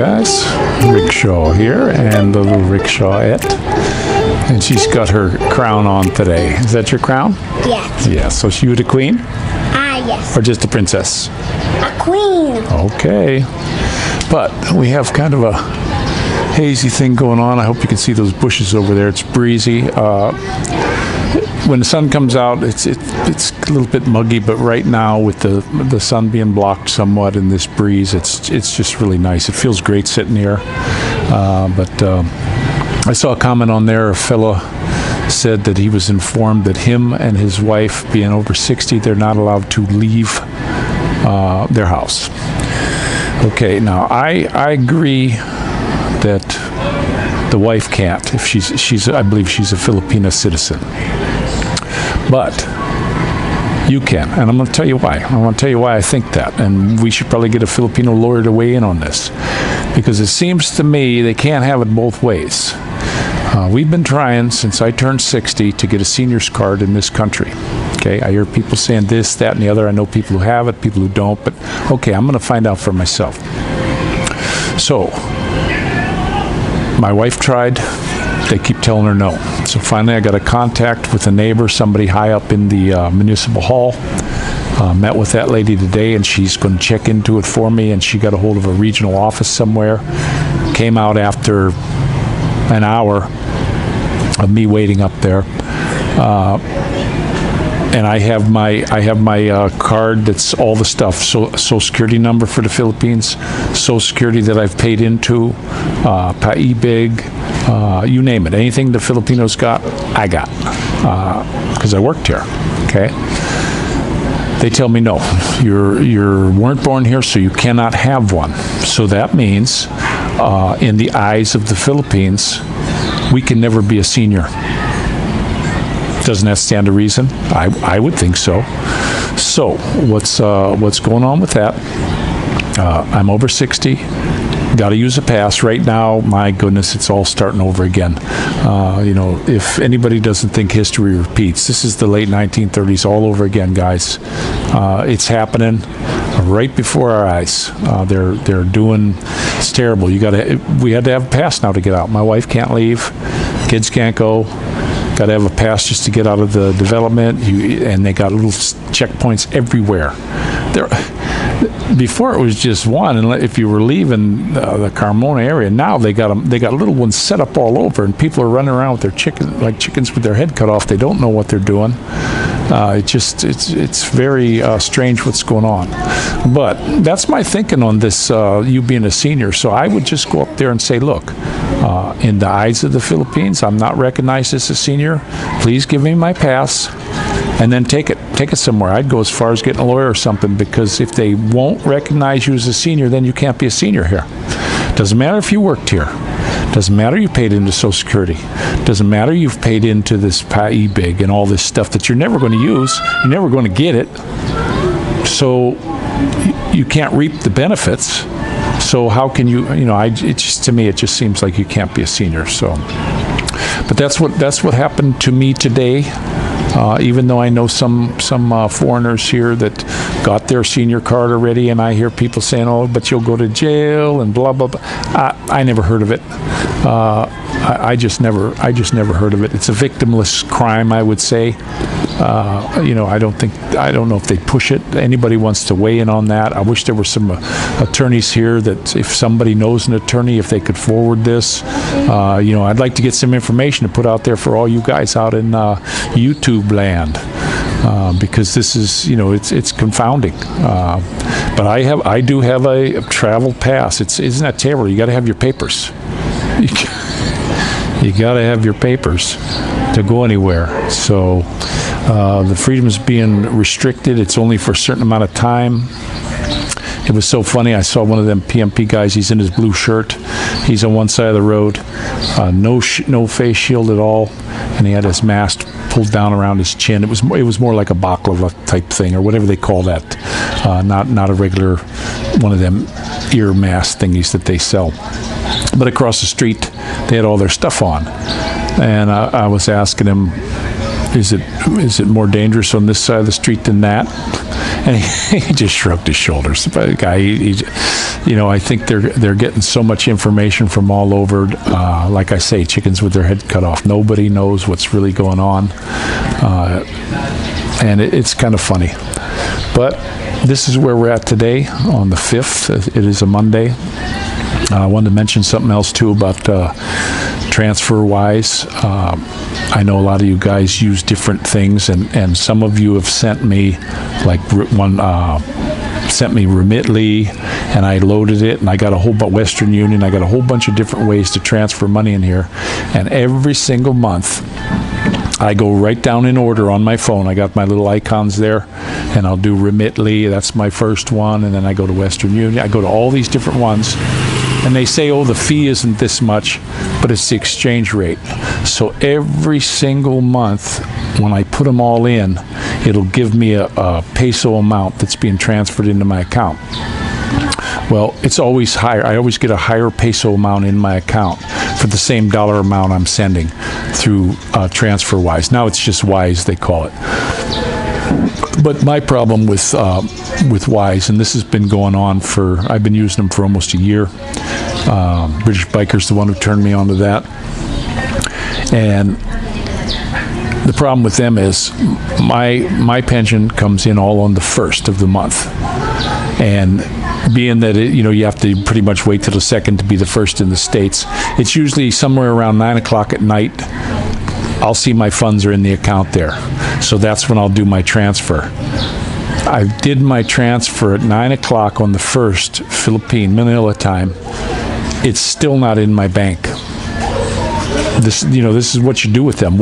guys. Rickshaw here and the little rickshawette. And she's got her crown on today. Is that your crown? Yes. Yeah, so she was the queen? Yes. Or just a princess? A queen. Okay. But we have kind of a hazy thing going on. I hope you can see those bushes over there. It's breezy. When the sun comes out, it's a little bit muggy, but right now with the sun being blocked somewhat in this breeze, it's just really nice. It feels great sitting here. But I saw a comment on there. A fella said that he was informed that him and his wife, being over 60, they're not allowed to leave their house. Okay, now I agree that the wife can't if she's I believe she's a Filipino citizen. But you can, and I'm going to tell you why. I want to tell you why I think that, and we should probably get a Filipino lawyer to weigh in on this, because it seems to me they can't have it both ways. We've been trying since I turned 60 to get a senior's card in this country. Okay, I hear people saying this, that, and the other. I know people who have it, people who don't, but okay, I'm going to find out for myself. So, my wife tried. They keep telling her no. So finally I got a contact with a neighbor, somebody high up in the municipal hall. Met with that lady today, and she's going to check into it for me, and she got a hold of a regional office somewhere. Came out after an hour of me waiting up there. And I have my card that's all the stuff, Social Security number for the Philippines, Social Security that I've paid into, Paibig, you name it. Anything the Filipinos got, I got, because I worked here. Okay. They tell me no, you weren't born here, so you cannot have one. So that means, in the eyes of the Philippines, we can never be a senior. Doesn't that stand to reason? I would think so. So what's going on with that? I'm over 60. Got to use a pass right now. My goodness, it's all starting over again. If anybody doesn't think history repeats, this is the late 1930s all over again, guys. It's happening right before our eyes. They're doing. It's terrible. We had to have a pass now to get out. My wife can't leave. Kids can't go. Got to have a pass just to get out of the development, and they got little checkpoints everywhere. Before it was just one, and if you were leaving the Carmona area, now they got little ones set up all over, and people are running around with their chickens with their head cut off. They don't know what they're doing. It's very strange what's going on. But that's my thinking on this, you being a senior. So I would just go up there and say, look, in the eyes of the Philippines, I'm not recognized as a senior. Please give me my pass, and then take it somewhere. I'd go as far as getting a lawyer or something, because if they won't recognize you as a senior, then you can't be a senior here. Doesn't matter if you worked here. Doesn't matter you paid into Social Security. Doesn't matter you've paid into this Paibig and all this stuff that you're never going to use. You're never going to get it. So you can't reap the benefits. So how can you? To me, it just seems like you can't be a senior. So, but that's what happened to me today. Even though I know some foreigners here that got their senior card already, and I hear people saying, "Oh, but you'll go to jail," and blah blah blah. I never heard of it. I just never heard of it. It's a victimless crime, I would say. I don't know if they push it. Anybody wants to weigh in on that? I wish there were some attorneys here that, if somebody knows an attorney, if they could forward this. I'd like to get some information to put out there for all you guys out in YouTube land, because this is, it's confounding. But I do have a travel pass. Isn't that terrible? You got to have your papers. You got to have your papers to go anywhere. So the freedom is being restricted. It's only for a certain amount of time. It was so funny. I saw one of them PMP guys. He's in his blue shirt. He's on one side of the road. No face shield at all, and he had his mask pulled down around his chin. It was more like a baklava type thing, or whatever they call that. Not a regular one of them ear mask thingies that they sell. But across the street, they had all their stuff on, and I was asking him, is it more dangerous on this side of the street than that? And he just shrugged his shoulders. The guy, I think they're getting so much information from all over. Like I say, chickens with their head cut off. Nobody knows what's really going on, and it's kind of funny. But this is where we're at today on the 5th. It is a Monday. I wanted to mention something else too about TransferWise. I know a lot of you guys use different things, and some of you have sent me, like one sent me Remitly, and I loaded it, and I got a whole bunch, Western Union, I got a whole bunch of different ways to transfer money in here, and every single month, I go right down in order on my phone. I got my little icons there, and I'll do Remitly, that's my first one, and then I go to Western Union. I go to all these different ones, and they say, oh, the fee isn't this much, but it's the exchange rate. So every single month, when I put them all in, it'll give me a peso amount that's being transferred into my account. Well, it's always higher. I always get a higher peso amount in my account for the same dollar amount I'm sending through TransferWise. Now it's just Wise, they call it. But my problem with Wise, and this has been going on I've been using them for almost a year. British Biker's the one who turned me on to that. And the problem with them is my pension comes in all on the 1st of the month. And being that you have to pretty much wait till the 2nd to be the first in the States, it's usually somewhere around 9 o'clock at night. I'll see my funds are in the account there. So that's when I'll do my transfer. I did my transfer at 9 o'clock on the 1st, Philippine, Manila time. It's still not in my bank. This is what you do with them.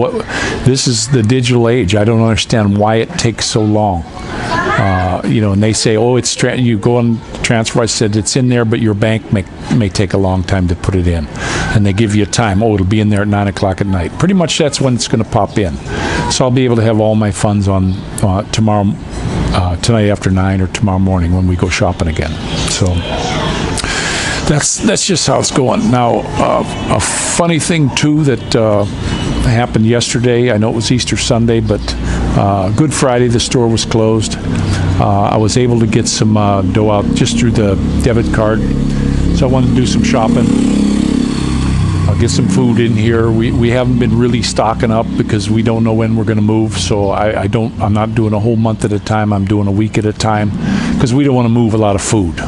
This is the digital age. I don't understand why it takes so long. And they say, oh, you go on transfer. I said, it's in there, but your bank may take a long time to put it in. And they give you a time. Oh, it'll be in there at 9 o'clock at night. Pretty much that's when it's going to pop in. So I'll be able to have all my funds on tonight after 9 or tomorrow morning when we go shopping again. So that's just how it's going. Now, a funny thing, too, that happened yesterday. I know it was Easter Sunday, but Good Friday, the store was closed. I was able to get some dough out just through the debit card. So I wanted to do some shopping. I'll get some food in here. We haven't been really stocking up because we don't know when we're going to move. So I'm not doing a whole month at a time. I'm doing a week at a time because we don't want to move a lot of food.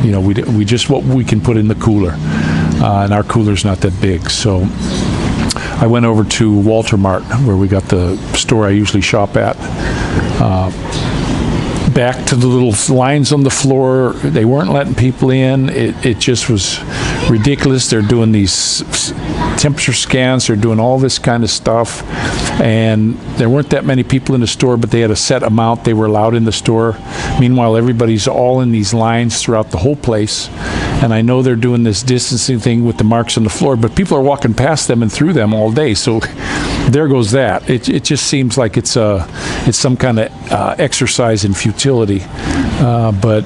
We just what we can put in the cooler, and our cooler's not that big. So I went over to Walter Mart, where we got the store I usually shop at. Back to the little lines on the floor. They weren't letting people in. It just was ridiculous. They're doing these temperature scans. They're doing all this kind of stuff. And there weren't that many people in the store, but they had a set amount they were allowed in the store. Meanwhile, everybody's all in these lines throughout the whole place. And I know they're doing this distancing thing with the marks on the floor, but people are walking past them and through them all day. So there goes that. It just seems like it's some kind of exercise in futility, but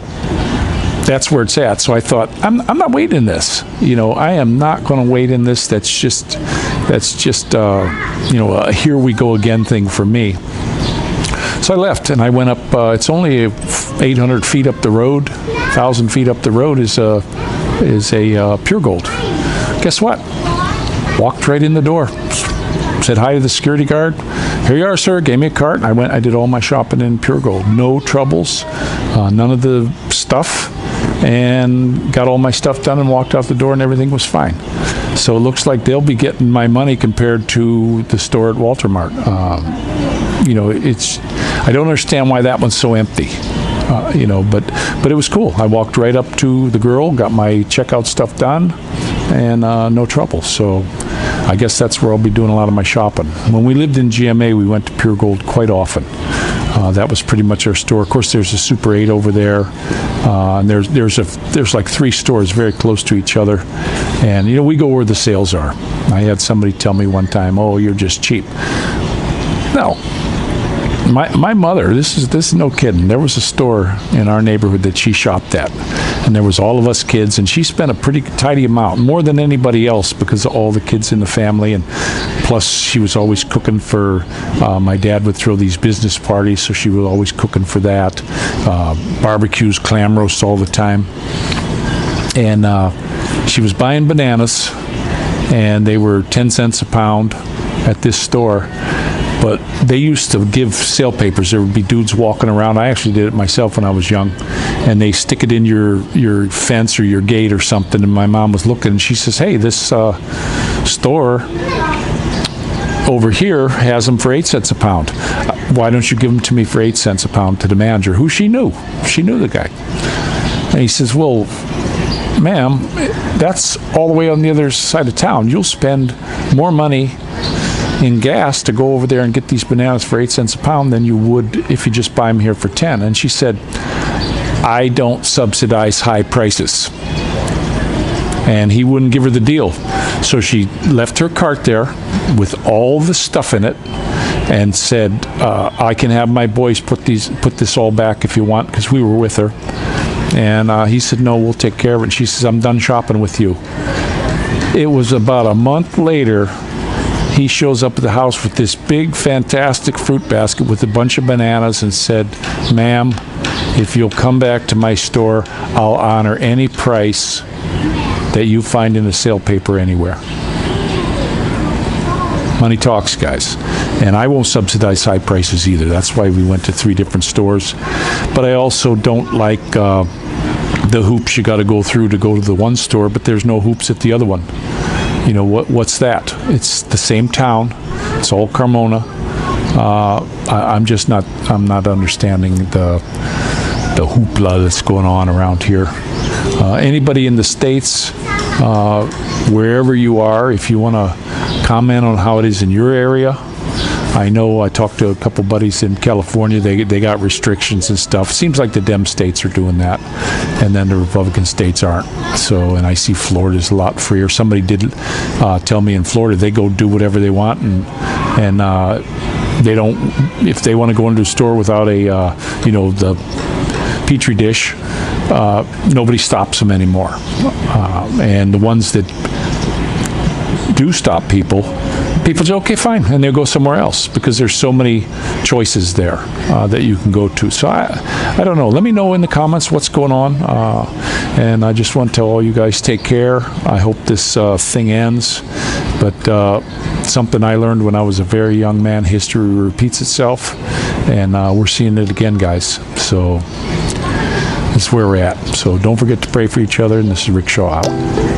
that's where it's at. So I thought, I'm not waiting in this. I am not going to wait in this. That's just a here we go again thing for me. So I left and I went up. It's only 800 feet up the road. 1,000 feet up the road is a Pure Gold. Guess what? Walked right in the door. Said hi to the security guard. Here you are, sir. Gave me a cart. I did all my shopping in Pure Gold. No troubles. None of the stuff. And got all my stuff done and walked out the door and everything was fine. So it looks like they'll be getting my money compared to the store at Walter Mart. I don't understand why that one's so empty. But it was cool. I walked right up to the girl, got my checkout stuff done, and no trouble. So I guess that's where I'll be doing a lot of my shopping. When we lived in GMA, we went to Pure Gold quite often. That was pretty much our store. Of course, there's a Super 8 over there, and there's like 3 stores very close to each other. And we go where the sales are. I had somebody tell me one time, "Oh, you're just cheap." No, My mother, this is no kidding. There was a store in our neighborhood that she shopped at, and there was all of us kids, and she spent a pretty tidy amount, more than anybody else, because of all the kids in the family, and plus she was always cooking for. My dad would throw these business parties, so she was always cooking for that. Barbecues, clam roasts all the time, and she was buying bananas, and they were 10 cents a pound at this store. But they used to give sale papers. There would be dudes walking around. I actually did it myself when I was young. And they stick it in your fence or your gate or something. And my mom was looking, and she says, hey, this store over here has them for 8 cents a pound. Why don't you give them to me for 8 cents a pound, to the manager, who she knew. She knew the guy. And he says, well, ma'am, that's all the way on the other side of town. You'll spend more money in gas to go over there and get these bananas for 8 cents a pound than you would if you just buy them here for 10. And she said, I don't subsidize high prices. And he wouldn't give her the deal. So she left her cart there with all the stuff in it and said, I can have my boys put this all back if you want, because we were with her. And he said, no, we'll take care of it. And she says, I'm done shopping with you. It was about a month later, he shows up at the house with this big, fantastic fruit basket with a bunch of bananas and said, ma'am, if you'll come back to my store, I'll honor any price that you find in the sale paper anywhere. Money talks, guys. And I won't subsidize high prices either. That's why we went to 3 different stores. But I also don't like the hoops you got to go through to go to the one store, but there's no hoops at the other one. You know, what's that? It's the same town. It's all Carmona. I'm not understanding the hoopla that's going on around here. Anybody in the States, wherever you are, if you want to comment on how it is in your area. I know I talked to a couple buddies in California. They got restrictions and stuff. Seems like the Dem states are doing that, and then the Republican states aren't. So, and I see Florida's a lot freer. Somebody did tell me in Florida they go do whatever they want, and they don't. If they want to go into a store without a the Petri dish, nobody stops them anymore. And the ones that do stop people say, okay, fine, and they'll go somewhere else because there's so many choices there that you can go to. So I don't know. Let me know in the comments what's going on. And I just want to tell all you guys, take care. I hope this thing ends. But something I learned when I was a very young man, history repeats itself. And we're seeing it again, guys. So that's where we're at. So don't forget to pray for each other. And this is Rick Shaw out.